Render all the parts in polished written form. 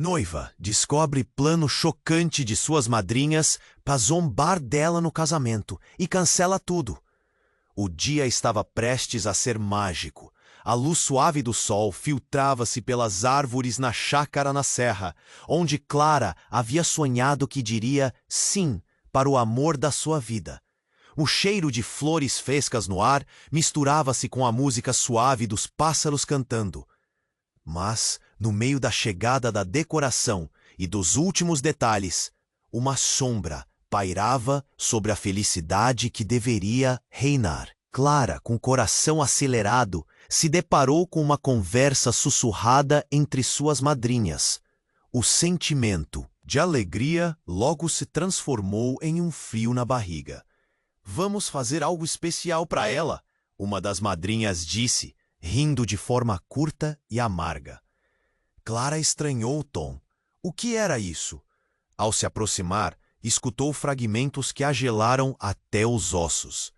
Noiva descobre plano chocante de suas madrinhas para zombar dela no casamento e cancela tudo. O dia estava prestes a ser mágico. A luz suave do sol filtrava-se pelas árvores na chácara na serra, onde Clara havia sonhado que diria sim para o amor da sua vida. O cheiro de flores frescas no ar misturava-se com a música suave dos pássaros cantando. Mas, no meio da chegada da decoração e dos últimos detalhes, uma sombra pairava sobre a felicidade que deveria reinar. Clara, com o coração acelerado, se deparou com uma conversa sussurrada entre suas madrinhas. O sentimento de alegria logo se transformou em um frio na barriga. "Vamos fazer algo especial para ela", uma das madrinhas disse, rindo de forma curta e amarga. Clara estranhou o tom. O que era isso? Ao se aproximar, escutou fragmentos que a gelaram até os ossos.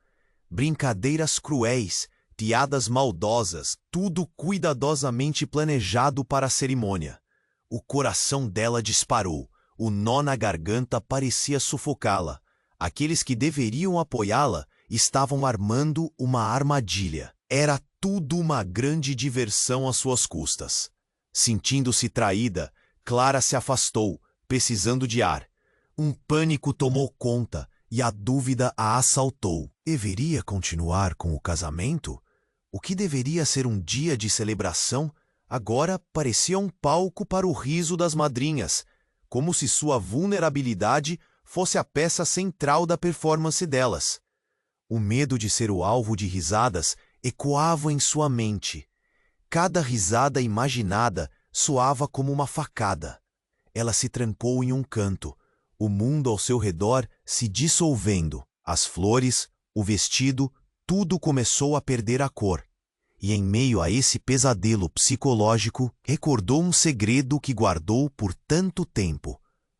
Brincadeiras cruéis, piadas maldosas, tudo cuidadosamente planejado para a cerimônia. O coração dela disparou. O nó na garganta parecia sufocá-la. Aqueles que deveriam apoiá-la estavam armando uma armadilha. Era tudo uma grande diversão às suas custas. Sentindo-se traída, Clara se afastou, precisando de ar. Um pânico tomou conta e a dúvida a assaltou. Deveria continuar com o casamento? O que deveria ser um dia de celebração, agora parecia um palco para o riso das madrinhas, como se sua vulnerabilidade fosse a peça central da performance delas. O medo de ser o alvo de risadas ecoava em sua mente. Cada risada imaginada soava como uma facada. Ela se trancou em um canto, o mundo ao seu redor se dissolvendo. As flores, o vestido, tudo começou a perder a cor. E em meio a esse pesadelo psicológico, recordou um segredo que guardou por tanto tempo.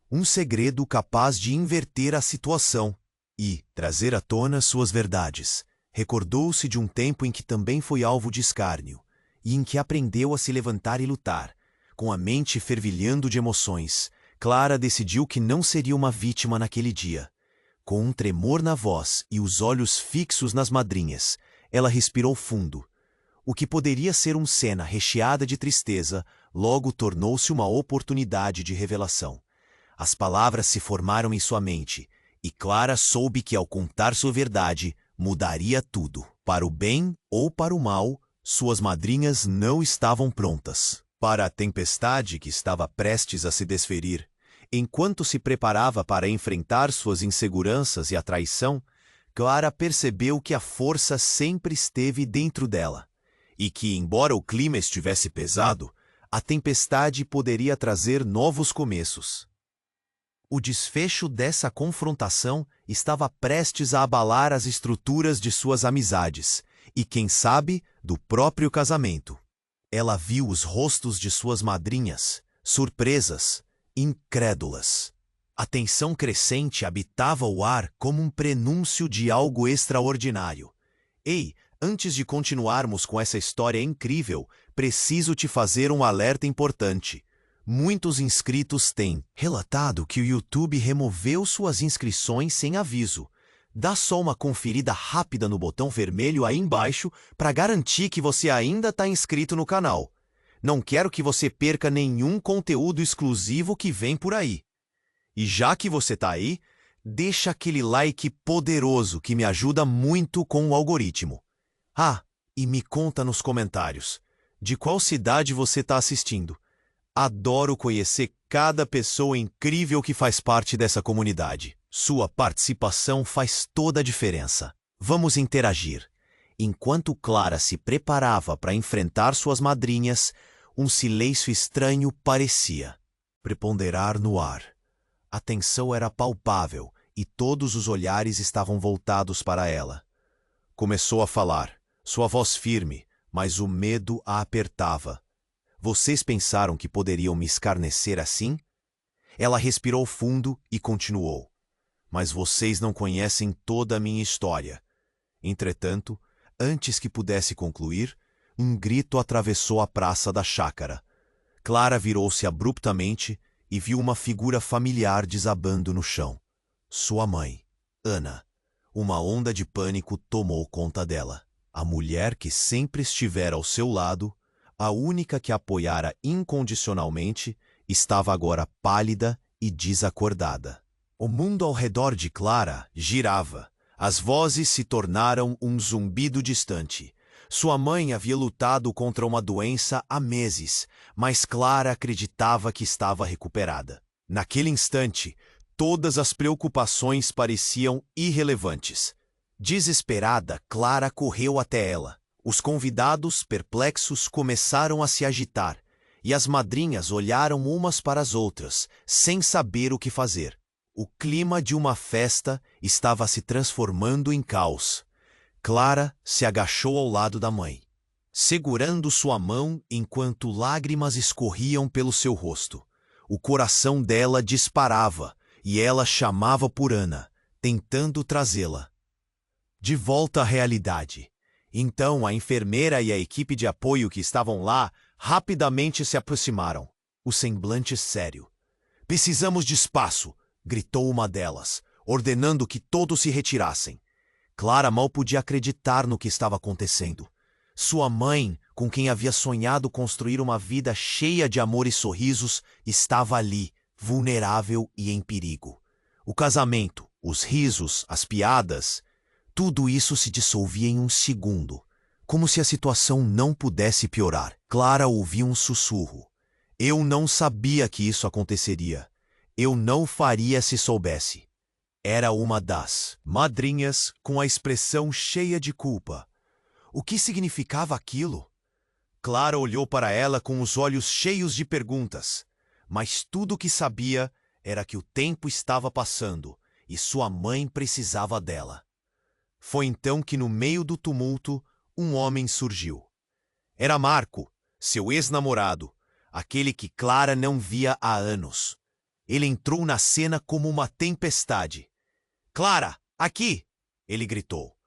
Um segredo capaz de inverter a situação e trazer à tona suas verdades. Recordou-se de um tempo em que também foi alvo de escárnio, e em que aprendeu a se levantar e lutar. Com a mente fervilhando de emoções, Clara decidiu que não seria uma vítima naquele dia. Com um tremor na voz e os olhos fixos nas madrinhas, ela respirou fundo. O que poderia ser uma cena recheada de tristeza, logo tornou-se uma oportunidade de revelação. As palavras se formaram em sua mente, e Clara soube que ao contar sua verdade, mudaria tudo. Para o bem ou para o mal, suas madrinhas não estavam prontas para a tempestade que estava prestes a se desferir. Enquanto se preparava para enfrentar suas inseguranças e a traição, Clara percebeu que a força sempre esteve dentro dela, e que, embora o clima estivesse pesado, a tempestade poderia trazer novos começos. O desfecho dessa confrontação estava prestes a abalar as estruturas de suas amizades e, quem sabe, do próprio casamento. Ela viu os rostos de suas madrinhas, surpresas, incrédulas. A tensão crescente habitava o ar como um prenúncio de algo extraordinário. Ei, antes de continuarmos com essa história incrível, preciso te fazer um alerta importante. Muitos inscritos têm relatado que o YouTube removeu suas inscrições sem aviso. Dá só uma conferida rápida no botão vermelho aí embaixo para garantir que você ainda está inscrito no canal. Não quero que você perca nenhum conteúdo exclusivo que vem por aí. E já que você está aí, deixa aquele like poderoso que me ajuda muito com o algoritmo. Ah, e me conta nos comentários, de qual cidade você está assistindo. Adoro conhecer cada pessoa incrível que faz parte dessa comunidade. Sua participação faz toda a diferença. Vamos interagir. Enquanto Clara se preparava para enfrentar suas madrinhas, um silêncio estranho parecia preponderar no ar. A tensão era palpável e todos os olhares estavam voltados para ela. Começou a falar, sua voz firme, mas o medo a apertava. Vocês pensaram que poderiam me escarnecer assim? Ela respirou fundo e continuou. Mas vocês não conhecem toda a minha história. Entretanto, antes que pudesse concluir, um grito atravessou a praça da chácara. Clara virou-se abruptamente e viu uma figura familiar desabando no chão. Sua mãe, Ana. Uma onda de pânico tomou conta dela. A mulher que sempre estivera ao seu lado, a única que a apoiara incondicionalmente, estava agora pálida e desacordada. O mundo ao redor de Clara girava. As vozes se tornaram um zumbido distante. Sua mãe havia lutado contra uma doença há meses, mas Clara acreditava que estava recuperada. Naquele instante, todas as preocupações pareciam irrelevantes. Desesperada, Clara correu até ela. Os convidados, perplexos, começaram a se agitar, e as madrinhas olharam umas para as outras, sem saber o que fazer. O clima de uma festa estava se transformando em caos. Clara se agachou ao lado da mãe, segurando sua mão enquanto lágrimas escorriam pelo seu rosto. O coração dela disparava e ela chamava por Ana, tentando trazê-la de volta à realidade. Então a enfermeira e a equipe de apoio que estavam lá rapidamente se aproximaram, o semblante sério. "Precisamos de espaço", gritou uma delas, ordenando que todos se retirassem. Clara mal podia acreditar no que estava acontecendo. Sua mãe, com quem havia sonhado construir uma vida cheia de amor e sorrisos, estava ali, vulnerável e em perigo. O casamento, os risos, as piadas, tudo isso se dissolvia em um segundo, como se a situação não pudesse piorar. Clara ouviu um sussurro. "Eu não sabia que isso aconteceria. Eu não faria se soubesse." Era uma das madrinhas com a expressão cheia de culpa. O que significava aquilo? Clara olhou para ela com os olhos cheios de perguntas, mas tudo o que sabia era que o tempo estava passando e sua mãe precisava dela. Foi então que, no meio do tumulto, um homem surgiu. Era Marco, seu ex-namorado, aquele que Clara não via há anos. Ele entrou na cena como uma tempestade. "Clara, aqui!" ele gritou.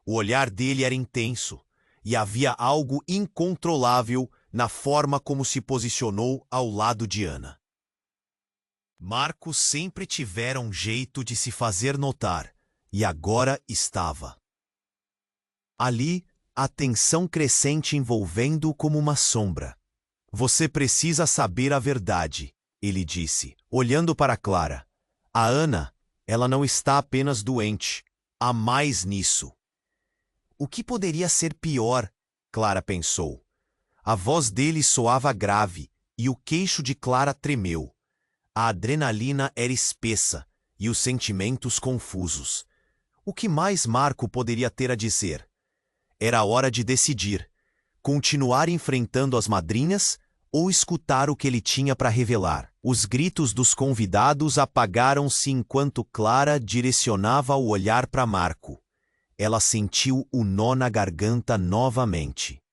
O olhar dele era intenso, e havia algo incontrolável na forma como se posicionou ao lado de Ana. Marco sempre tivera um jeito de se fazer notar, e agora estava ali, a tensão crescente envolvendo-o como uma sombra. "Você precisa saber a verdade", ele disse, olhando para Clara. "A Ana, ela não está apenas doente. Há mais nisso." O que poderia ser pior? Clara pensou. A voz dele soava grave e o queixo de Clara tremeu. A adrenalina era espessa e os sentimentos confusos. O que mais Marco poderia ter a dizer? Era hora de decidir: continuar enfrentando as madrinhas ou escutar o que ele tinha para revelar. Os gritos dos convidados apagaram-se enquanto Clara direcionava o olhar para Marco. Ela sentiu o nó na garganta novamente.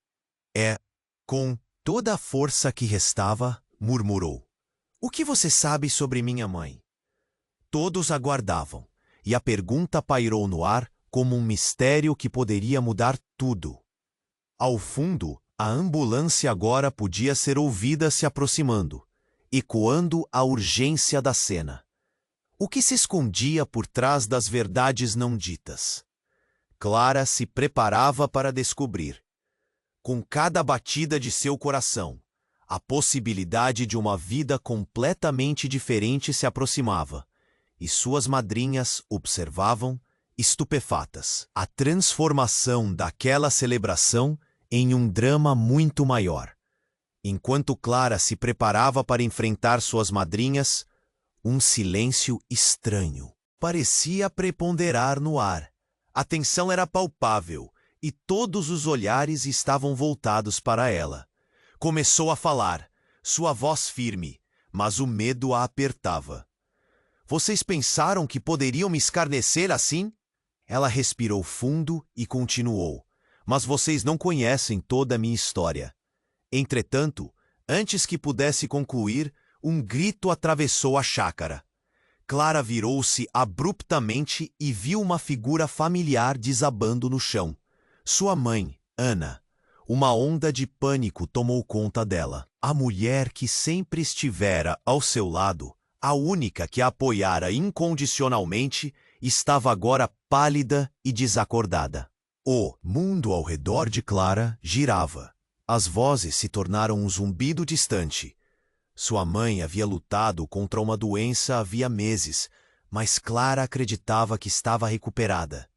Com toda a força que restava, murmurou: "O que você sabe sobre minha mãe?" Todos aguardavam, e a pergunta pairou no ar como um mistério que poderia mudar tudo. Ao fundo, a ambulância agora podia ser ouvida se aproximando, ecoando a urgência da cena. O que se escondia por trás das verdades não ditas? Clara se preparava para descobrir. Com cada batida de seu coração, a possibilidade de uma vida completamente diferente se aproximava, e suas madrinhas observavam, estupefatas, a transformação daquela celebração em um drama muito maior. Enquanto Clara se preparava para enfrentar suas madrinhas, um silêncio estranho parecia preponderar no ar. A tensão era palpável e todos os olhares estavam voltados para ela. Começou a falar, sua voz firme, mas o medo a apertava. "Vocês pensaram que poderiam me escarnecer assim?" Ela respirou fundo e continuou. "Mas vocês não conhecem toda a minha história." Entretanto, antes que pudesse concluir, um grito atravessou a chácara. Clara virou-se abruptamente e viu uma figura familiar desabando no chão. Sua mãe, Ana. Uma onda de pânico tomou conta dela. A mulher que sempre estivera ao seu lado, a única que a apoiara incondicionalmente, estava agora pálida e desacordada. O mundo ao redor de Clara girava. As vozes se tornaram um zumbido distante. Sua mãe havia lutado contra uma doença havia meses, mas Clara acreditava que estava recuperada.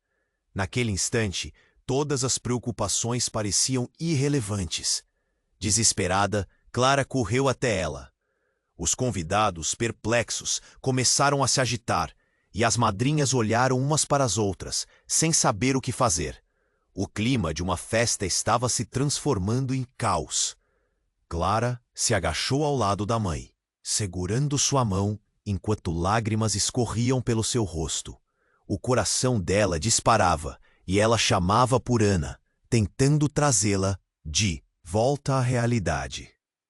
Naquele instante, todas as preocupações pareciam irrelevantes. Desesperada, Clara correu até ela. Os convidados, perplexos, começaram a se agitar, e as madrinhas olharam umas para as outras, sem saber o que fazer. O clima de uma festa estava se transformando em caos. Clara se agachou ao lado da mãe, segurando sua mão enquanto lágrimas escorriam pelo seu rosto. O coração dela disparava e ela chamava por Ana, tentando trazê-la de volta à realidade.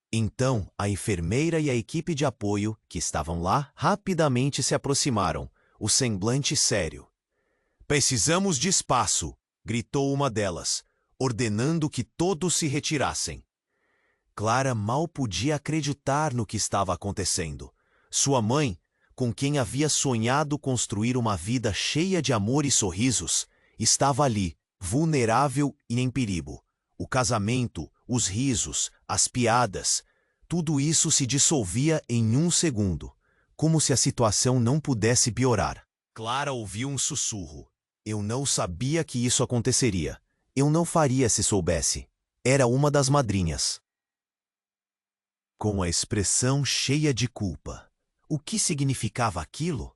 Então, a enfermeira e a equipe de apoio, que estavam lá, rapidamente se aproximaram, o semblante sério. "Precisamos de espaço", gritou uma delas, ordenando que todos se retirassem. Clara mal podia acreditar no que estava acontecendo. Sua mãe, com quem havia sonhado construir uma vida cheia de amor e sorrisos, estava ali, vulnerável e em perigo. O casamento, os risos, as piadas, tudo isso se dissolvia em um segundo, como se a situação não pudesse piorar. Clara ouviu um sussurro. Eu não sabia que isso aconteceria. Eu não faria se soubesse. Era uma das madrinhas. Com a expressão cheia de culpa. O que significava aquilo?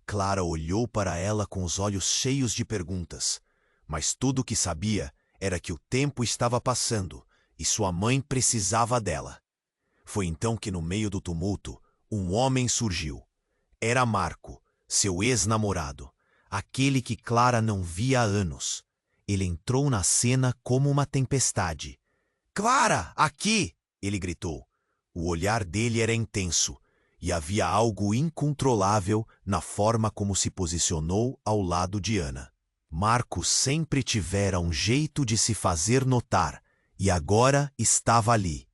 Clara olhou para ela com os olhos cheios de perguntas. Mas tudo o que sabia era que o tempo estava passando e sua mãe precisava dela. Foi então que, no meio do tumulto, um homem surgiu. Era Marco, seu ex-namorado, aquele que Clara não via há anos. Ele entrou na cena como uma tempestade. "Clara, aqui!" ele gritou. O olhar dele era intenso, e havia algo incontrolável na forma como se posicionou ao lado de Ana. Marco sempre tivera um jeito de se fazer notar, e agora estava ali.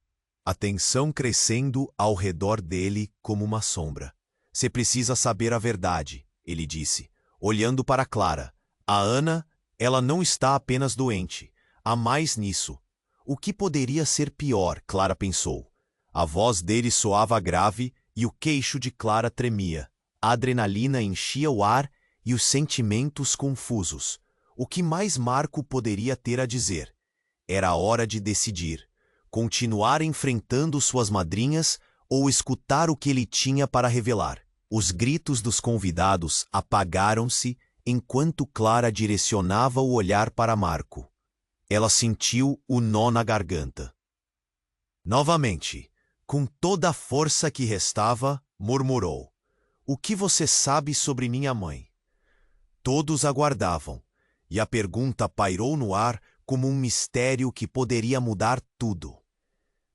A tensão crescendo ao redor dele como uma sombra. "Você precisa saber a verdade", ele disse, olhando para Clara. "A Ana, ela não está apenas doente. Há mais nisso." O que poderia ser pior, Clara pensou. A voz dele soava grave e o queixo de Clara tremia. A adrenalina enchia o ar e os sentimentos confusos. O que mais Marco poderia ter a dizer? Era a hora de decidir. Continuar enfrentando suas madrinhas ou escutar o que ele tinha para revelar. Os gritos dos convidados apagaram-se enquanto Clara direcionava o olhar para Marco. Ela sentiu o nó na garganta. Novamente, com toda a força que restava, murmurou: "O que você sabe sobre minha mãe?" Todos aguardavam, e a pergunta pairou no ar como um mistério que poderia mudar tudo.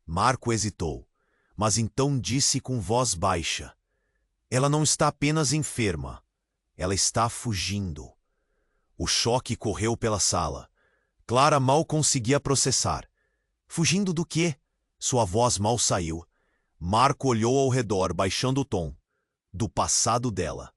Marco hesitou, mas então disse com voz baixa: "Ela não está apenas enferma, ela está fugindo." O choque correu pela sala. Clara mal conseguia processar. Fugindo do quê? Sua voz mal saiu. Marco olhou ao redor, baixando o tom. Do passado dela.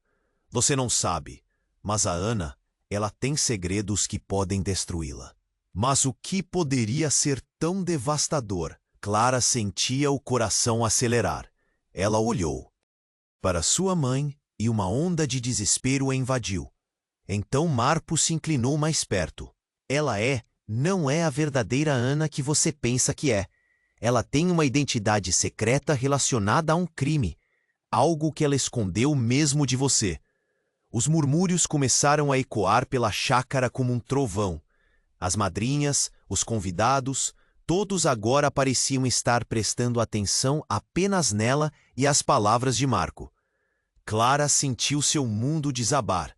"Você não sabe, mas a Ana, ela tem segredos que podem destruí-la." Mas o que poderia ser tão devastador? Clara sentia o coração acelerar. Ela olhou para sua mãe e uma onda de desespero a invadiu. Então Marco se inclinou mais perto. "Ela não é a verdadeira Ana que você pensa que é. Ela tem uma identidade secreta relacionada a um crime, algo que ela escondeu mesmo de você." Os murmúrios começaram a ecoar pela chácara como um trovão. As madrinhas, os convidados, todos agora pareciam estar prestando atenção apenas nela e às palavras de Marco. Clara sentiu seu mundo desabar.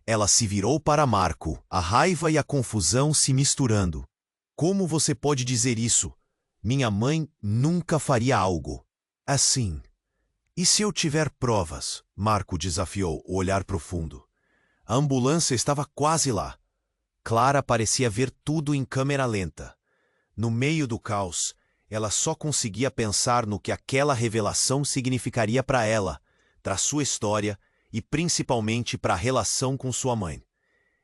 Ela se virou para Marco, a raiva e a confusão se misturando. "Como você pode dizer isso? Minha mãe nunca faria algo assim." "E se eu tiver provas?" Marco desafiou, o olhar profundo. A ambulância estava quase lá. Clara parecia ver tudo em câmera lenta. No meio do caos, Ela só conseguia pensar no que aquela revelação significaria para ela, para sua história e principalmente para a relação com sua mãe.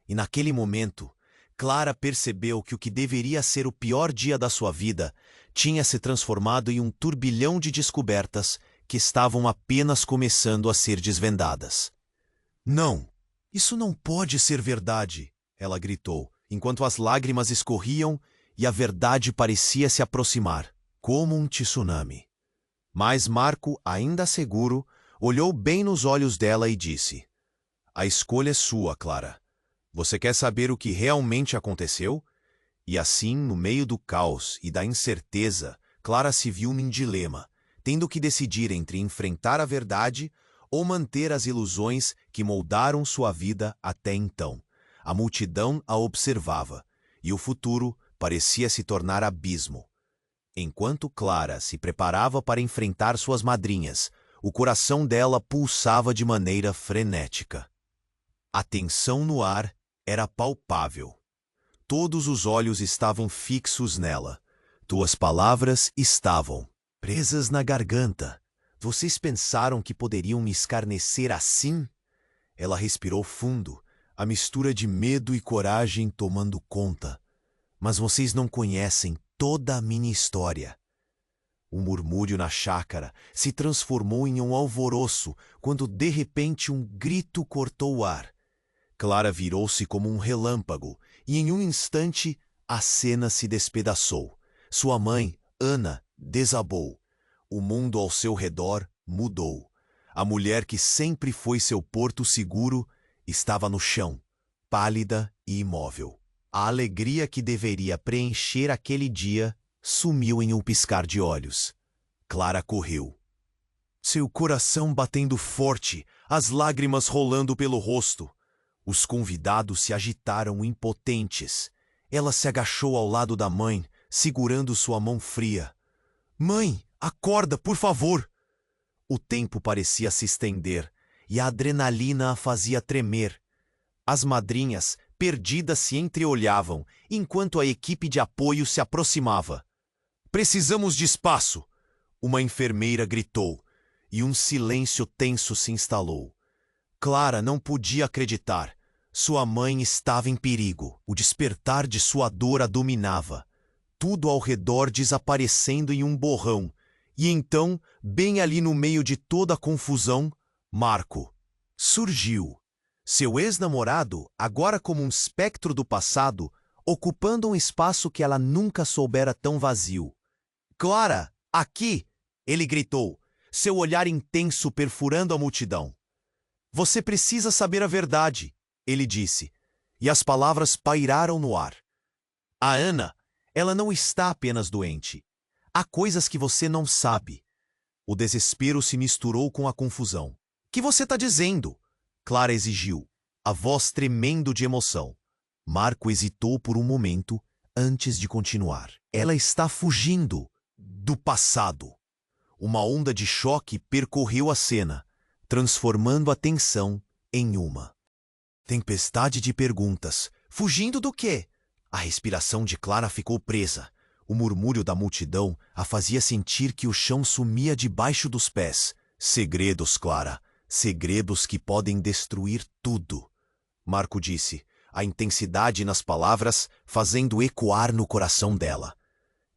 E naquele momento, Clara percebeu que o que deveria ser o pior dia da sua vida tinha se transformado em um turbilhão de descobertas que estavam apenas começando a ser desvendadas. Não, isso não pode ser verdade, ela gritou, enquanto as lágrimas escorriam e a verdade parecia se aproximar, como um tsunami. Mas Marco, ainda seguro, olhou bem nos olhos dela e disse: "A escolha é sua, Clara. Você quer saber o que realmente aconteceu?" E assim, no meio do caos e da incerteza, Clara se viu num dilema, tendo que decidir entre enfrentar a verdade ou manter as ilusões que moldaram sua vida até então. A multidão a observava, e o futuro parecia se tornar abismo. Enquanto Clara se preparava para enfrentar suas madrinhas, o coração dela pulsava de maneira frenética. A tensão no ar era palpável. Todos os olhos estavam fixos nela. Tuas palavras estavam presas na garganta. Vocês pensaram que poderiam me escarnecer assim? Ela respirou fundo, a mistura de medo e coragem tomando conta. Mas vocês não conhecem toda a minha história. O murmúrio na chácara se transformou em um alvoroço quando de repente um grito cortou o ar. Clara virou-se como um relâmpago e em um instante a cena se despedaçou. Sua mãe, Ana, desabou. O mundo ao seu redor mudou. A mulher que sempre foi seu porto seguro estava no chão, pálida e imóvel. A alegria que deveria preencher aquele dia sumiu em um piscar de olhos. Clara correu. Seu coração batendo forte, as lágrimas rolando pelo rosto. Os convidados se agitaram impotentes. Ela se agachou ao lado da mãe, segurando sua mão fria. "Mãe, acorda, por favor!" O tempo parecia se estender e a adrenalina a fazia tremer. As madrinhas, perdidas, se entreolhavam, enquanto a equipe de apoio se aproximava. "Precisamos de espaço!" Uma enfermeira gritou, e um silêncio tenso se instalou. Clara não podia acreditar. Sua mãe estava em perigo. O despertar de sua dor a dominava. Tudo ao redor desaparecendo em um borrão. E então, bem ali no meio de toda a confusão, Marco surgiu. Seu ex-namorado, agora como um espectro do passado, ocupando um espaço que ela nunca soubera tão vazio. "Clara, aqui!" ele gritou, seu olhar intenso perfurando a multidão. "Você precisa saber a verdade", ele disse, e as palavras pairaram no ar. "A Ana, ela não está apenas doente. Há coisas que você não sabe." O desespero se misturou com a confusão. "Que você está dizendo?" Clara exigiu, a voz tremendo de emoção. Marco hesitou por um momento antes de continuar. "Ela está fugindo do passado." Uma onda de choque percorreu a cena, transformando a tensão em uma tempestade de perguntas. Fugindo do quê? A respiração de Clara ficou presa. O murmúrio da multidão a fazia sentir que o chão sumia debaixo dos pés. "Segredos, Clara. Segredos que podem destruir tudo." Marco disse, a intensidade nas palavras fazendo ecoar no coração dela.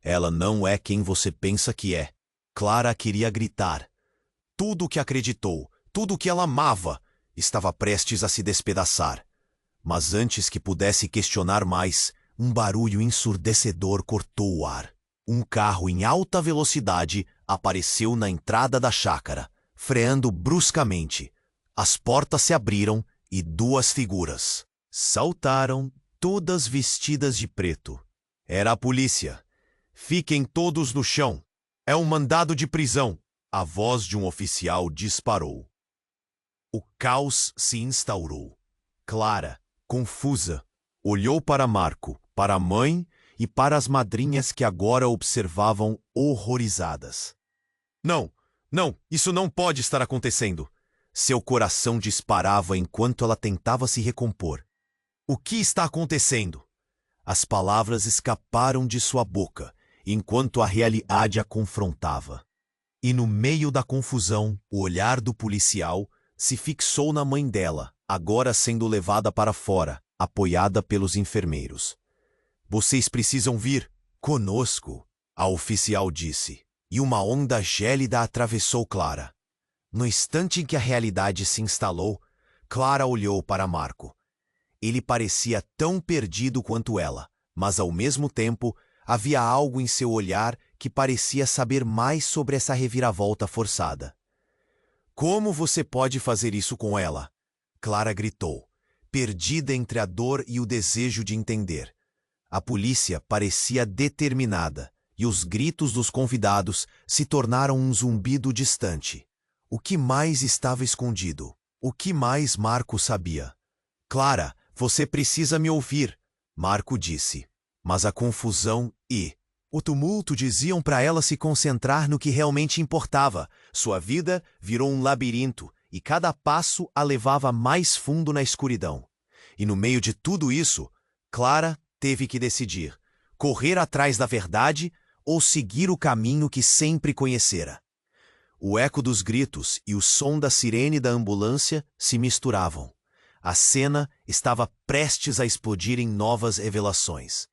"Ela não é quem você pensa que é." Clara queria gritar. Tudo o que acreditou, tudo o que ela amava, estava prestes a se despedaçar. Mas antes que pudesse questionar mais, um barulho ensurdecedor cortou o ar. Um carro em alta velocidade apareceu na entrada da chácara, freando bruscamente. As portas se abriram e duas figuras saltaram, todas vestidas de preto. Era a polícia. "Fiquem todos no chão. É um mandado de prisão." A voz de um oficial disparou. O caos se instaurou. Clara, confusa, olhou para Marco, para a mãe e para as madrinhas que agora observavam horrorizadas. Não, isso não pode estar acontecendo." Seu coração disparava enquanto ela tentava se recompor. "O que está acontecendo?" As palavras escaparam de sua boca, enquanto a realidade a confrontava. E no meio da confusão, o olhar do policial se fixou na mãe dela, agora sendo levada para fora, apoiada pelos enfermeiros. Vocês precisam vir conosco, a oficial disse, e uma onda gélida atravessou Clara. No instante em que a realidade se instalou, Clara olhou para Marco. Ele parecia tão perdido quanto ela, mas ao mesmo tempo havia algo em seu olhar que parecia saber mais sobre essa reviravolta forçada. Como você pode fazer isso com ela? Clara gritou, perdida entre a dor e o desejo de entender. A polícia parecia determinada, e os gritos dos convidados se tornaram um zumbido distante. O que mais estava escondido? O que mais Marco sabia? Clara, você precisa me ouvir, Marco disse. Mas a confusão e o tumulto diziam para ela se concentrar no que realmente importava. Sua vida virou um labirinto, e cada passo a levava mais fundo na escuridão. E no meio de tudo isso, Clara teve que decidir: correr atrás da verdade ou seguir o caminho que sempre conhecera. O eco dos gritos e o som da sirene da ambulância se misturavam. A cena estava prestes a explodir em novas revelações.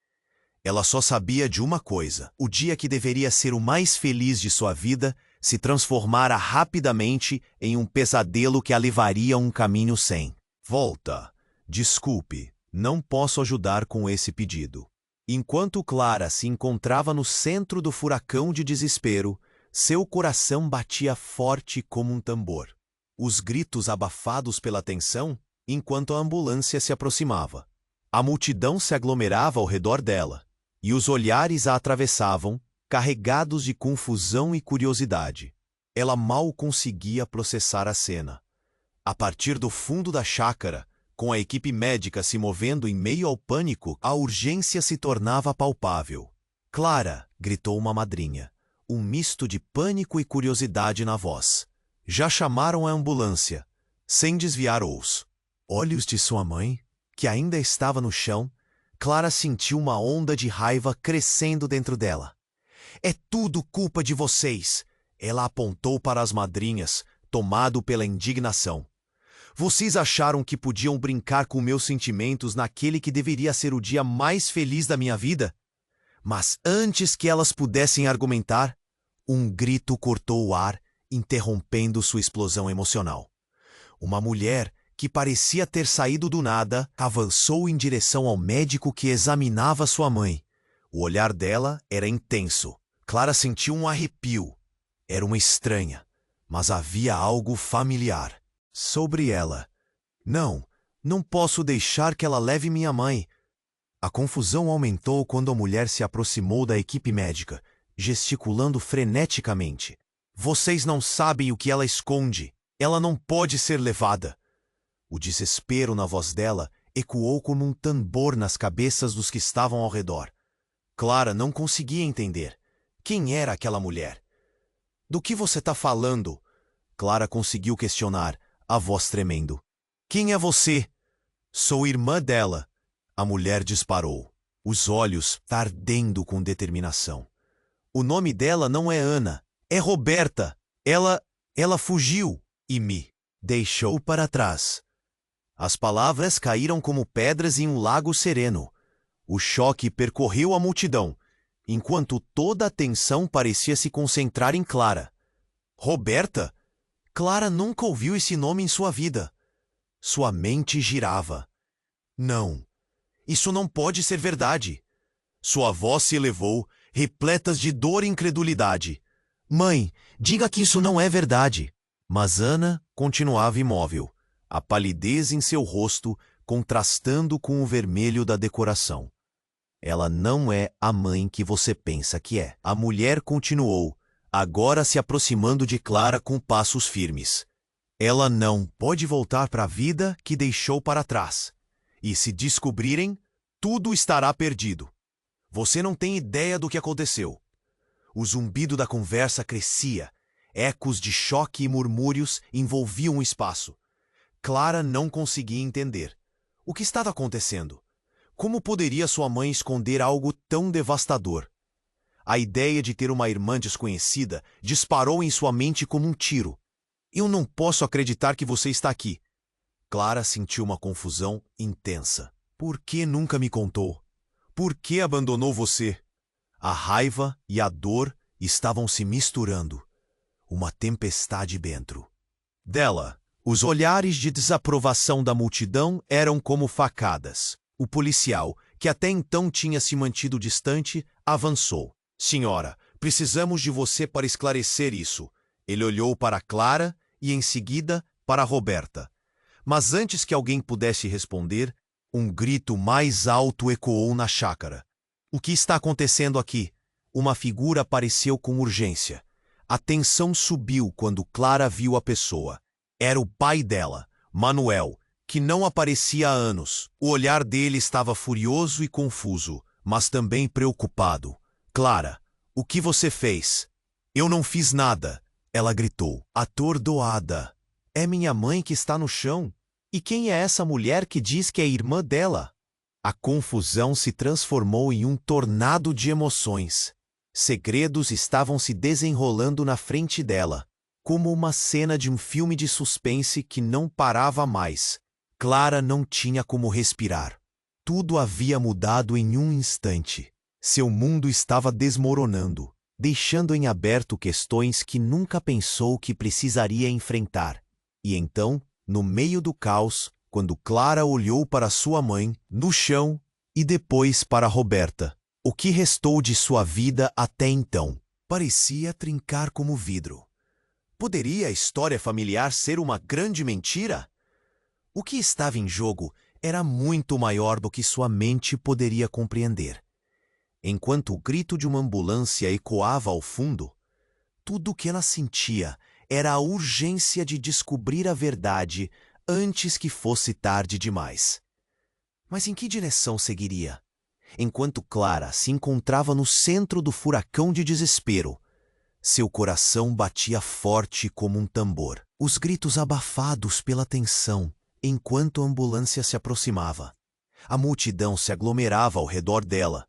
Ela só sabia de uma coisa: o dia que deveria ser o mais feliz de sua vida se transformara rapidamente em um pesadelo que a levaria a um caminho sem volta. Desculpe, não posso ajudar com esse pedido. Enquanto Clara se encontrava no centro do furacão de desespero, seu coração batia forte como um tambor. Os gritos abafados pela tensão, enquanto a ambulância se aproximava. A multidão se aglomerava ao redor dela, e os olhares a atravessavam, carregados de confusão e curiosidade. Ela mal conseguia processar a cena. A partir do fundo da chácara, com a equipe médica se movendo em meio ao pânico, a urgência se tornava palpável. Clara, gritou uma madrinha, um misto de pânico e curiosidade na voz. Já chamaram a ambulância, sem desviar os olhos de sua mãe, que ainda estava no chão. Clara sentiu uma onda de raiva crescendo dentro dela. É tudo culpa de vocês! Ela apontou para as madrinhas, tomado pela indignação. Vocês acharam que podiam brincar com meus sentimentos naquele que deveria ser o dia mais feliz da minha vida? Mas antes que elas pudessem argumentar, um grito cortou o ar, interrompendo sua explosão emocional. Uma mulher, que parecia ter saído do nada, avançou em direção ao médico que examinava sua mãe. O olhar dela era intenso. Clara sentiu um arrepio. Era uma estranha, mas havia algo familiar sobre ela. Não posso deixar que ela leve minha mãe. A confusão aumentou quando a mulher se aproximou da equipe médica, gesticulando freneticamente. Vocês não sabem o que ela esconde. Ela não pode ser levada. O desespero na voz dela ecoou como um tambor nas cabeças dos que estavam ao redor. Clara não conseguia entender. Quem era aquela mulher? Do que você está falando? Clara conseguiu questionar, a voz tremendo. Quem é você? Sou irmã dela. A mulher disparou, os olhos ardendo com determinação. O nome dela não é Ana, é Roberta. Ela fugiu e me deixou para trás. As palavras caíram como pedras em um lago sereno. O choque percorreu a multidão, enquanto toda a atenção parecia se concentrar em Clara. Roberta? Clara nunca ouviu esse nome em sua vida. Sua mente girava. Não, isso não pode ser verdade. Sua voz se elevou, repletas de dor e incredulidade. Mãe, diga que isso não é verdade. Mas Ana continuava imóvel, a palidez em seu rosto contrastando com o vermelho da decoração. Ela não é a mãe que você pensa que é. A mulher continuou, agora se aproximando de Clara com passos firmes. Ela não pode voltar para a vida que deixou para trás. E se descobrirem, tudo estará perdido. Você não tem ideia do que aconteceu. O zumbido da conversa crescia. Ecos de choque e murmúrios envolviam o espaço. Clara não conseguia entender. O que estava acontecendo? Como poderia sua mãe esconder algo tão devastador? A ideia de ter uma irmã desconhecida disparou em sua mente como um tiro. Eu não posso acreditar que você está aqui. Clara sentiu uma confusão intensa. Por que nunca me contou? Por que abandonou você? A raiva e a dor estavam se misturando. Uma tempestade dentro dela. Os olhares de desaprovação da multidão eram como facadas. O policial, que até então tinha se mantido distante, avançou. Senhora, precisamos de você para esclarecer isso. Ele olhou para Clara e, em seguida, para Roberta. Mas antes que alguém pudesse responder, um grito mais alto ecoou na chácara. O que está acontecendo aqui? Uma figura apareceu com urgência. A tensão subiu quando Clara viu a pessoa. Era o pai dela, Manuel, que não aparecia há anos. O olhar dele estava furioso e confuso, mas também preocupado. Clara, o que você fez? Eu não fiz nada, ela gritou, atordoada. É minha mãe que está no chão. E quem é essa mulher que diz que é irmã dela? A confusão se transformou em um tornado de emoções. Segredos estavam se desenrolando na frente dela, como uma cena de um filme de suspense que não parava mais. Clara não tinha como respirar. Tudo havia mudado em um instante. Seu mundo estava desmoronando, deixando em aberto questões que nunca pensou que precisaria enfrentar. E então, no meio do caos, quando Clara olhou para sua mãe, no chão, e depois para Roberta, o que restou de sua vida até então parecia trincar como vidro. Poderia a história familiar ser uma grande mentira? O que estava em jogo era muito maior do que sua mente poderia compreender. Enquanto o grito de uma ambulância ecoava ao fundo, tudo o que ela sentia era a urgência de descobrir a verdade antes que fosse tarde demais. Mas em que direção seguiria? Enquanto Clara se encontrava no centro do furacão de desespero, seu coração batia forte como um tambor. Os gritos abafados pela tensão, enquanto a ambulância se aproximava. A multidão se aglomerava ao redor dela,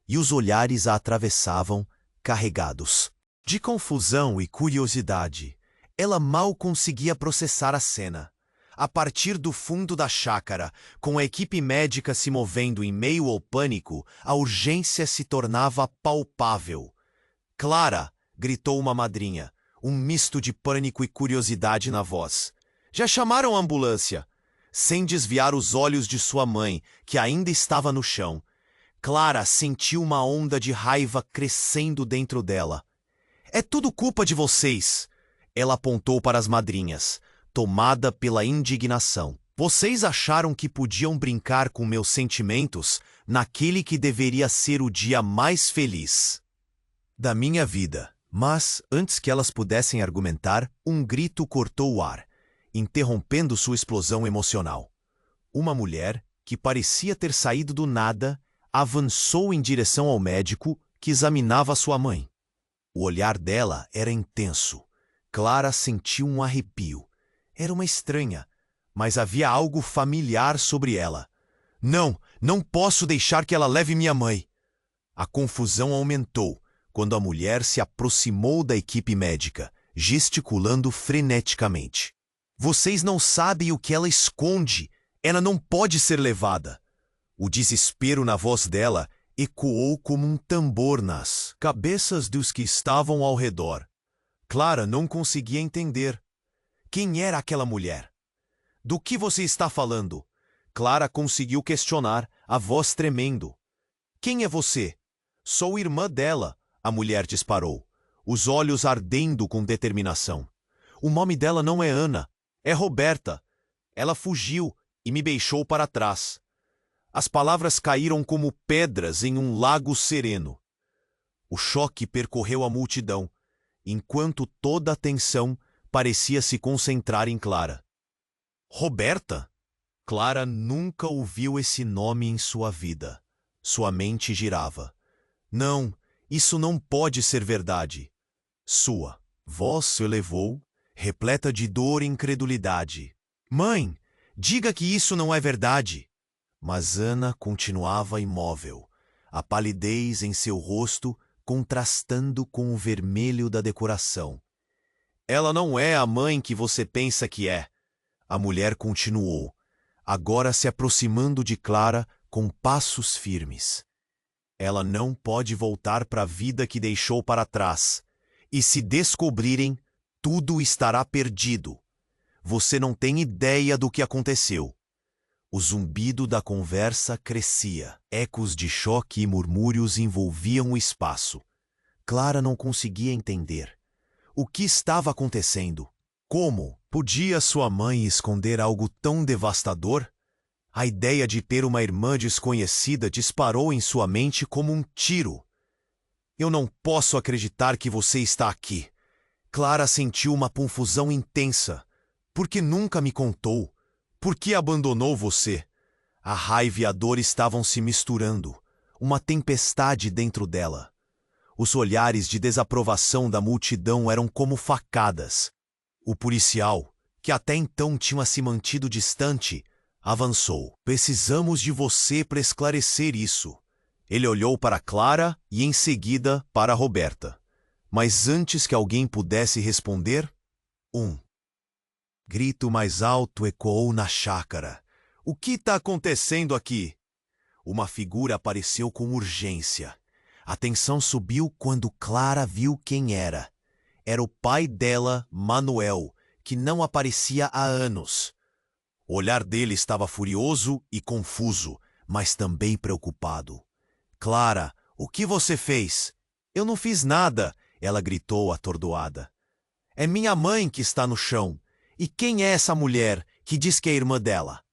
e os olhares a atravessavam, carregados de confusão e curiosidade. Ela mal conseguia processar a cena. A partir do fundo da chácara, com a equipe médica se movendo em meio ao pânico, a urgência se tornava palpável. Clara! Gritou uma madrinha, um misto de pânico e curiosidade na voz. Já chamaram a ambulância? Sem desviar os olhos de sua mãe, que ainda estava no chão, Clara sentiu uma onda de raiva crescendo dentro dela. É tudo culpa de vocês! Ela apontou para as madrinhas, tomada pela indignação. Vocês acharam que podiam brincar com meus sentimentos naquele que deveria ser o dia mais feliz da minha vida. Mas, antes que elas pudessem argumentar, um grito cortou o ar, interrompendo sua explosão emocional. Uma mulher, que parecia ter saído do nada, avançou em direção ao médico que examinava sua mãe. O olhar dela era intenso. Clara sentiu um arrepio. Era uma estranha, mas havia algo familiar sobre ela. Não posso deixar que ela leve minha mãe. A confusão aumentou quando a mulher se aproximou da equipe médica, gesticulando freneticamente. Vocês não sabem o que ela esconde. Ela não pode ser levada. O desespero na voz dela ecoou como um tambor nas cabeças dos que estavam ao redor. Clara não conseguia entender. Quem era aquela mulher? Do que você está falando? Clara conseguiu questionar, a voz tremendo. Quem é você? Sou irmã dela. A mulher disparou, os olhos ardendo com determinação. O nome dela não é Ana, é Roberta. Ela fugiu e me deixou para trás. As palavras caíram como pedras em um lago sereno. O choque percorreu a multidão, enquanto toda a atenção parecia se concentrar em Clara. Roberta? Clara nunca ouviu esse nome em sua vida. Sua mente girava. Não, isso não pode ser verdade. Sua voz se elevou, repleta de dor e incredulidade. Mãe, diga que isso não é verdade. Mas Ana continuava imóvel, a palidez em seu rosto contrastando com o vermelho da decoração. Ela não é a mãe que você pensa que é. A mulher continuou, agora se aproximando de Clara com passos firmes. Ela não pode voltar para a vida que deixou para trás. E se descobrirem, tudo estará perdido. Você não tem ideia do que aconteceu. O zumbido da conversa crescia. Ecos de choque e murmúrios envolviam o espaço. Clara não conseguia entender. O que estava acontecendo? Como podia sua mãe esconder algo tão devastador? A ideia de ter uma irmã desconhecida disparou em sua mente como um tiro. Eu não posso acreditar que você está aqui. Clara sentiu uma confusão intensa. Por que nunca me contou? Por que abandonou você? A raiva e a dor estavam se misturando. Uma tempestade dentro dela. Os olhares de desaprovação da multidão eram como facadas. O policial, que até então tinha se mantido distante, avançou. Precisamos de você para esclarecer isso. Ele olhou para Clara e em seguida para Roberta. Mas antes que alguém pudesse responder, grito mais alto ecoou na chácara. O que está acontecendo aqui? Uma figura apareceu com urgência. A tensão subiu quando Clara viu quem era. Era o pai dela, Manuel, que não aparecia há anos. O olhar dele estava furioso e confuso, mas também preocupado. Clara, o que você fez? Eu não fiz nada, ela gritou atordoada. É minha mãe que está no chão. E quem é essa mulher que diz que é irmã dela?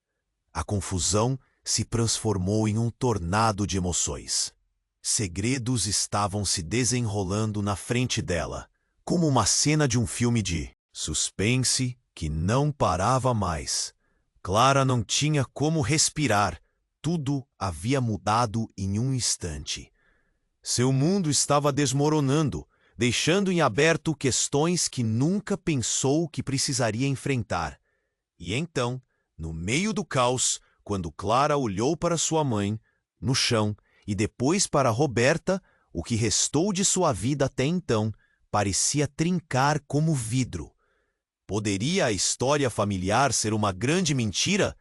A confusão se transformou em um tornado de emoções. Segredos estavam se desenrolando na frente dela, como uma cena de um filme de suspense que não parava mais. Clara não tinha como respirar. Tudo havia mudado em um instante. Seu mundo estava desmoronando, deixando em aberto questões que nunca pensou que precisaria enfrentar. E então, no meio do caos, quando Clara olhou para sua mãe, no chão, e depois para Roberta, o que restou de sua vida até então parecia trincar como vidro. Poderia a história familiar ser uma grande mentira?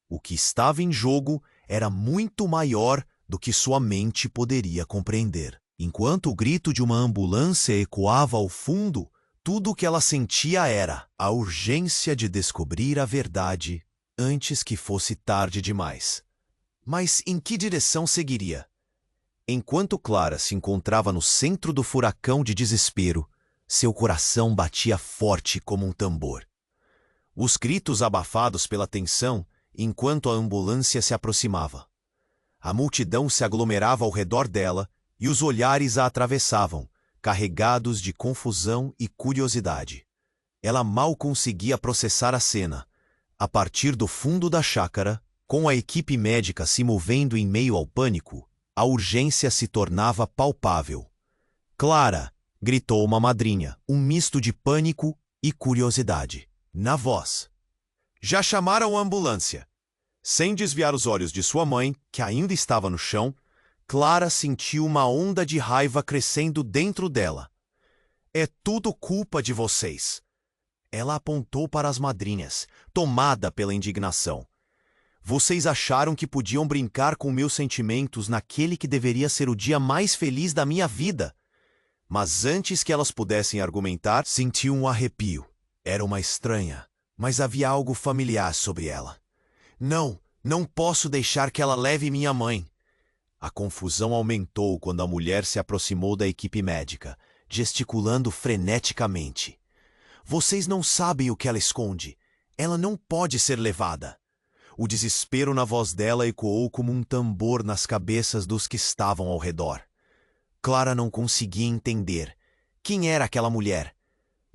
O que estava em jogo era muito maior do que sua mente poderia compreender. Enquanto o grito de uma ambulância ecoava ao fundo, tudo o que ela sentia era a urgência de descobrir a verdade antes que fosse tarde demais. Mas em que direção seguiria? Enquanto Clara se encontrava no centro do furacão de desespero, seu coração batia forte como um tambor. Os gritos abafados pela tensão enquanto a ambulância se aproximava. A multidão se aglomerava ao redor dela e os olhares a atravessavam, carregados de confusão e curiosidade. Ela mal conseguia processar a cena. A partir do fundo da chácara, com a equipe médica se movendo em meio ao pânico, a urgência se tornava palpável. Clara! Gritou uma madrinha, um misto de pânico e curiosidade, na voz. Já chamaram a ambulância. Sem desviar os olhos de sua mãe, que ainda estava no chão, Clara sentiu uma onda de raiva crescendo dentro dela. É tudo culpa de vocês. Ela apontou para as madrinhas, tomada pela indignação. Vocês acharam que podiam brincar com meus sentimentos naquele que deveria ser o dia mais feliz da minha vida. Mas antes que elas pudessem argumentar, sentiu um arrepio. Era uma estranha, mas havia algo familiar sobre ela. Não posso deixar que ela leve minha mãe. A confusão aumentou quando a mulher se aproximou da equipe médica, gesticulando freneticamente. Vocês não sabem o que ela esconde. Ela não pode ser levada. O desespero na voz dela ecoou como um tambor nas cabeças dos que estavam ao redor. Clara não conseguia entender. Quem era aquela mulher?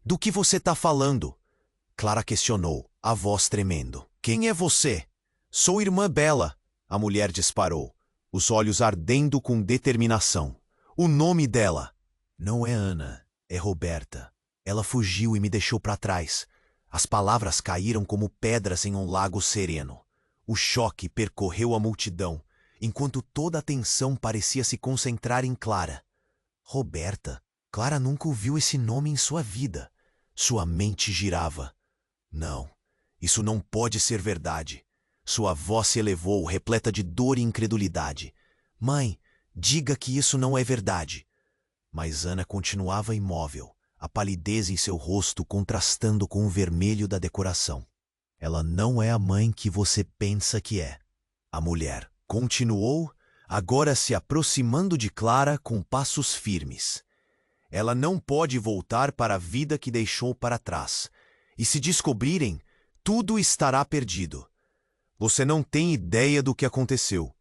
Do que você está falando? Clara questionou, a voz tremendo. Quem é você? Sou irmã Bela, a mulher disparou, os olhos ardendo com determinação. O nome dela? Não é Ana, é Roberta. Ela fugiu e me deixou para trás. As palavras caíram como pedras em um lago sereno. O choque percorreu a multidão, enquanto toda a atenção parecia se concentrar em Clara. Roberta. Clara nunca ouviu esse nome em sua vida. Sua mente girava. Não, isso não pode ser verdade. Sua voz se elevou, repleta de dor e incredulidade. Mãe, diga que isso não é verdade. Mas Ana continuava imóvel, a palidez em seu rosto contrastando com o vermelho da decoração. Ela não é a mãe que você pensa que é. A mulher continuou, agora se aproximando de Clara com passos firmes. Ela não pode voltar para a vida que deixou para trás. E se descobrirem, tudo estará perdido. Você não tem ideia do que aconteceu.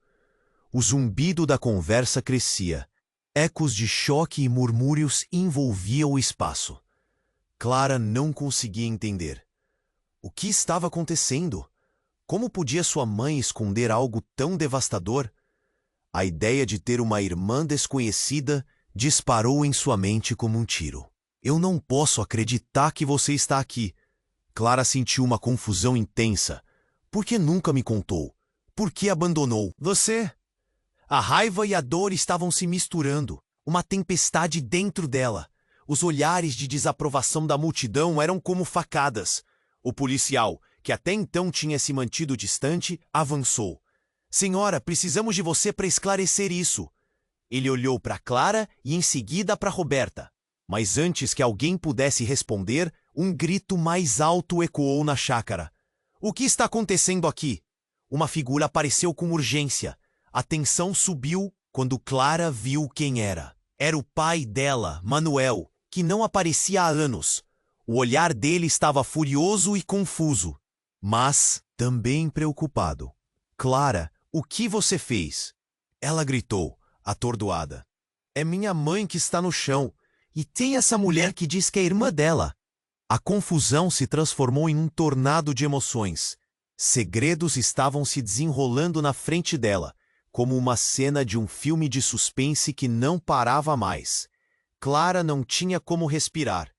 O zumbido da conversa crescia. Ecos de choque e murmúrios envolviam o espaço. Clara não conseguia entender. O que estava acontecendo? Como podia sua mãe esconder algo tão devastador? A ideia de ter uma irmã desconhecida disparou em sua mente como um tiro. Eu não posso acreditar que você está aqui. Clara sentiu uma confusão intensa. Por que nunca me contou? Por que abandonou? Você? A raiva e a dor estavam se misturando. Uma tempestade dentro dela. Os olhares de desaprovação da multidão eram como facadas. O policial, que até então tinha se mantido distante, avançou. Senhora, precisamos de você para esclarecer isso. Ele olhou para Clara e em seguida para Roberta. Mas antes que alguém pudesse responder, um grito mais alto ecoou na chácara. O que está acontecendo aqui? Uma figura apareceu com urgência. A tensão subiu quando Clara viu quem era. Era o pai dela, Manuel, que não aparecia há anos. O olhar dele estava furioso e confuso, mas também preocupado. Clara, o que você fez? Ela gritou, atordoada. É minha mãe que está no chão, e tem essa mulher que diz que é irmã dela. A confusão se transformou em um tornado de emoções. Segredos estavam se desenrolando na frente dela, como uma cena de um filme de suspense que não parava mais. Clara não tinha como respirar.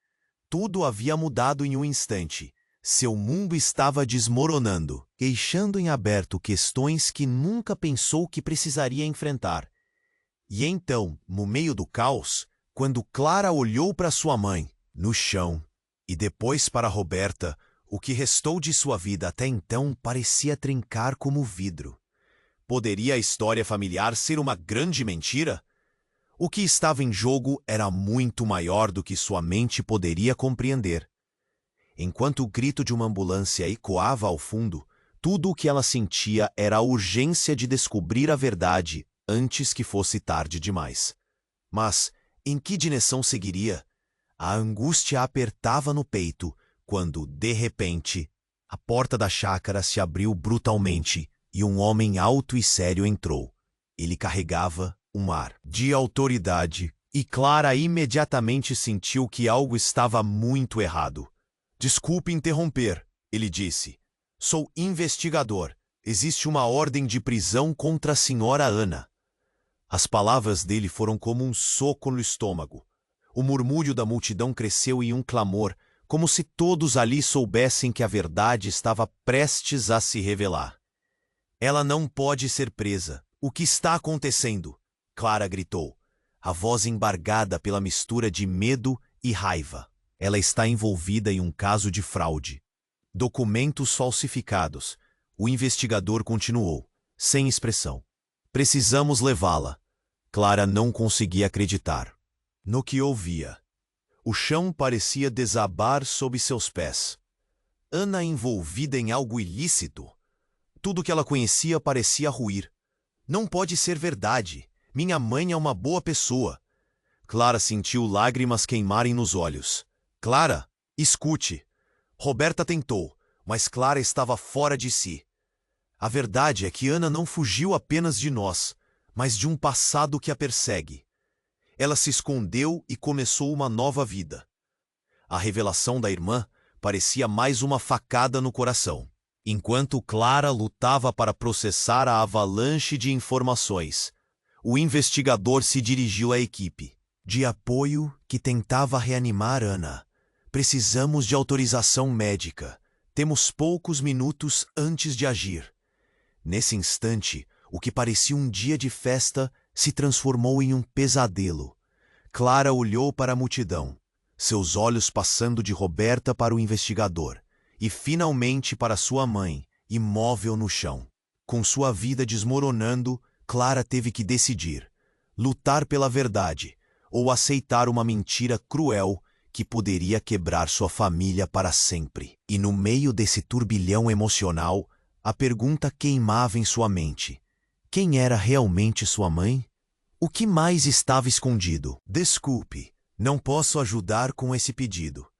Tudo havia mudado em um instante. Seu mundo estava desmoronando, deixando em aberto questões que nunca pensou que precisaria enfrentar. E então, no meio do caos, quando Clara olhou para sua mãe, no chão, e depois para Roberta, o que restou de sua vida até então parecia trincar como vidro. Poderia a história familiar ser uma grande mentira? O que estava em jogo era muito maior do que sua mente poderia compreender. Enquanto o grito de uma ambulância ecoava ao fundo, tudo o que ela sentia era a urgência de descobrir a verdade antes que fosse tarde demais. Mas em que direção seguiria? A angústia a apertava no peito quando, de repente, a porta da chácara se abriu brutalmente e um homem alto e sério entrou. Ele carregava um ar de autoridade e Clara imediatamente sentiu que algo estava muito errado. Desculpe interromper, ele disse. Sou investigador. Existe uma ordem de prisão contra a senhora Ana. As palavras dele foram como um soco no estômago. O murmúrio da multidão cresceu em um clamor, como se todos ali soubessem que a verdade estava prestes a se revelar. Ela não pode ser presa. O que está acontecendo? Clara gritou, a voz embargada pela mistura de medo e raiva. Ela está envolvida em um caso de fraude. Documentos falsificados. O investigador continuou, sem expressão. Precisamos levá-la. Clara não conseguia acreditar no que ouvia. O chão parecia desabar sob seus pés. Ana envolvida em algo ilícito. Tudo que ela conhecia parecia ruir. Não pode ser verdade. Minha mãe é uma boa pessoa. Clara sentiu lágrimas queimarem nos olhos. Clara, escute. Roberta tentou, mas Clara estava fora de si. A verdade é que Ana não fugiu apenas de nós, mas de um passado que a persegue. Ela se escondeu e começou uma nova vida. A revelação da irmã parecia mais uma facada no coração. Enquanto Clara lutava para processar a avalanche de informações, o investigador se dirigiu à equipe de apoio que tentava reanimar Ana. Precisamos de autorização médica. Temos poucos minutos antes de agir. Nesse instante, o que parecia um dia de festa se transformou em um pesadelo. Clara olhou para a multidão, seus olhos passando de Roberta para o investigador, e finalmente para sua mãe, imóvel no chão. Com sua vida desmoronando, Clara teve que decidir: lutar pela verdade ou aceitar uma mentira cruel que poderia quebrar sua família para sempre. E no meio desse turbilhão emocional, a pergunta queimava em sua mente: quem era realmente sua mãe? O que mais estava escondido? Desculpe, não posso ajudar com esse pedido.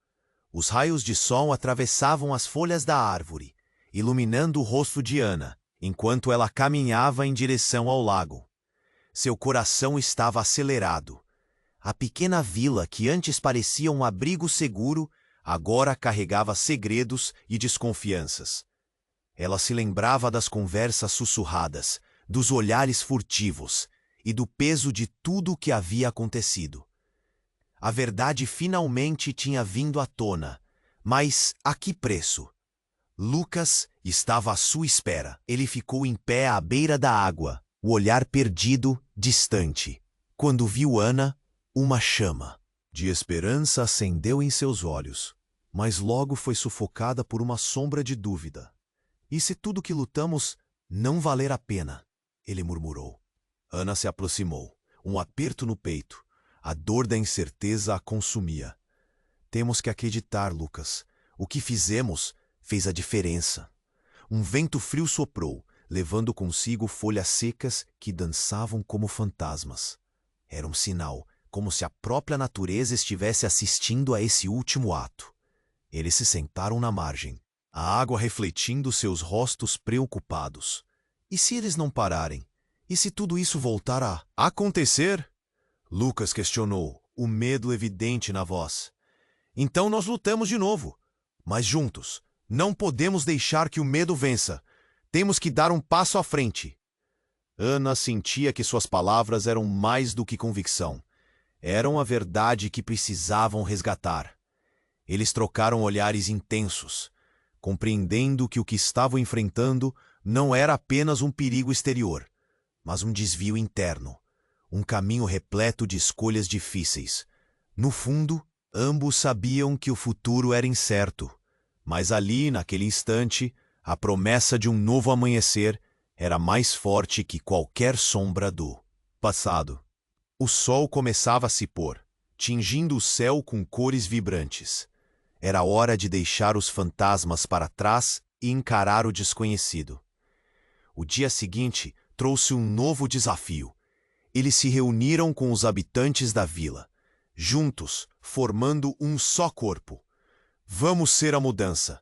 Os raios de sol atravessavam as folhas da árvore, iluminando o rosto de Ana, enquanto ela caminhava em direção ao lago. Seu coração estava acelerado. A pequena vila, que antes parecia um abrigo seguro, agora carregava segredos e desconfianças. Ela se lembrava das conversas sussurradas, dos olhares furtivos e do peso de tudo o que havia acontecido. A verdade finalmente tinha vindo à tona, mas a que preço? Lucas estava à sua espera. Ele ficou em pé à beira da água, o olhar perdido, distante. Quando viu Ana, uma chama de esperança acendeu em seus olhos, mas logo foi sufocada por uma sombra de dúvida. E se tudo que lutamos não valer a pena? Ele murmurou. Ana se aproximou, um aperto no peito. A dor da incerteza a consumia. Temos que acreditar, Lucas. O que fizemos fez a diferença. Um vento frio soprou, levando consigo folhas secas que dançavam como fantasmas. Era um sinal, como se a própria natureza estivesse assistindo a esse último ato. Eles se sentaram na margem, a água refletindo seus rostos preocupados. E se eles não pararem? E se tudo isso voltar a acontecer? Lucas questionou, o medo evidente na voz. Então nós lutamos de novo, mas juntos. Não podemos deixar que o medo vença. Temos que dar um passo à frente. Ana sentia que suas palavras eram mais do que convicção. Eram a verdade que precisavam resgatar. Eles trocaram olhares intensos, compreendendo que o que estavam enfrentando não era apenas um perigo exterior, mas um desvio interno, um caminho repleto de escolhas difíceis. No fundo, ambos sabiam que o futuro era incerto, mas ali, naquele instante, a promessa de um novo amanhecer era mais forte que qualquer sombra do passado. O sol começava a se pôr, tingindo o céu com cores vibrantes. Era hora de deixar os fantasmas para trás e encarar o desconhecido. O dia seguinte trouxe um novo desafio. Eles se reuniram com os habitantes da vila, juntos, formando um só corpo. Vamos ser a mudança,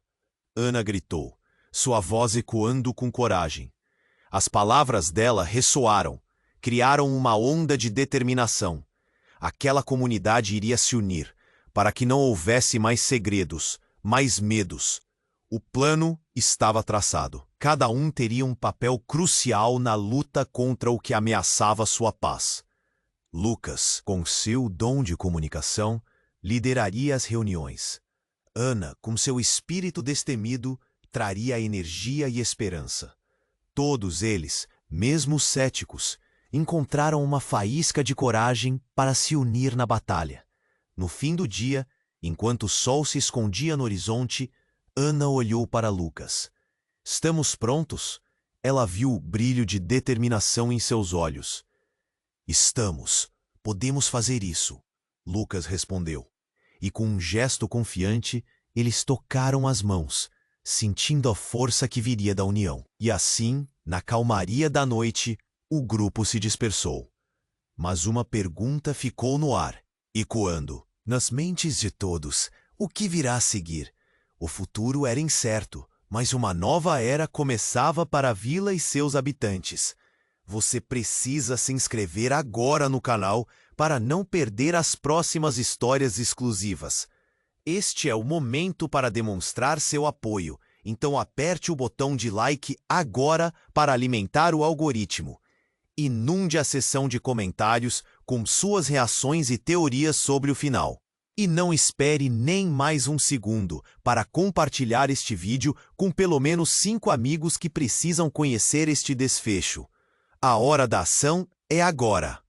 Ana gritou, sua voz ecoando com coragem. As palavras dela ressoaram, criaram uma onda de determinação. Aquela comunidade iria se unir, para que não houvesse mais segredos, mais medos. O plano estava traçado. Cada um teria um papel crucial na luta contra o que ameaçava sua paz. Lucas, com seu dom de comunicação, lideraria as reuniões. Ana, com seu espírito destemido, traria energia e esperança. Todos eles, mesmo céticos, encontraram uma faísca de coragem para se unir na batalha. No fim do dia, enquanto o sol se escondia no horizonte, Ana olhou para Lucas. Estamos prontos? Ela viu o brilho de determinação em seus olhos. Estamos. Podemos fazer isso, Lucas respondeu. E com um gesto confiante, eles tocaram as mãos, sentindo a força que viria da união. E assim, na calmaria da noite, o grupo se dispersou. Mas uma pergunta ficou no ar, ecoando nas mentes de todos: o que virá a seguir? O futuro era incerto, mas uma nova era começava para a vila e seus habitantes. Você precisa se inscrever agora no canal para não perder as próximas histórias exclusivas. Este é o momento para demonstrar seu apoio, então aperte o botão de like agora para alimentar o algoritmo. Inunde a seção de comentários com suas reações e teorias sobre o final. E não espere nem mais um segundo para compartilhar este vídeo com pelo menos 5 amigos que precisam conhecer este desfecho. A hora da ação é agora!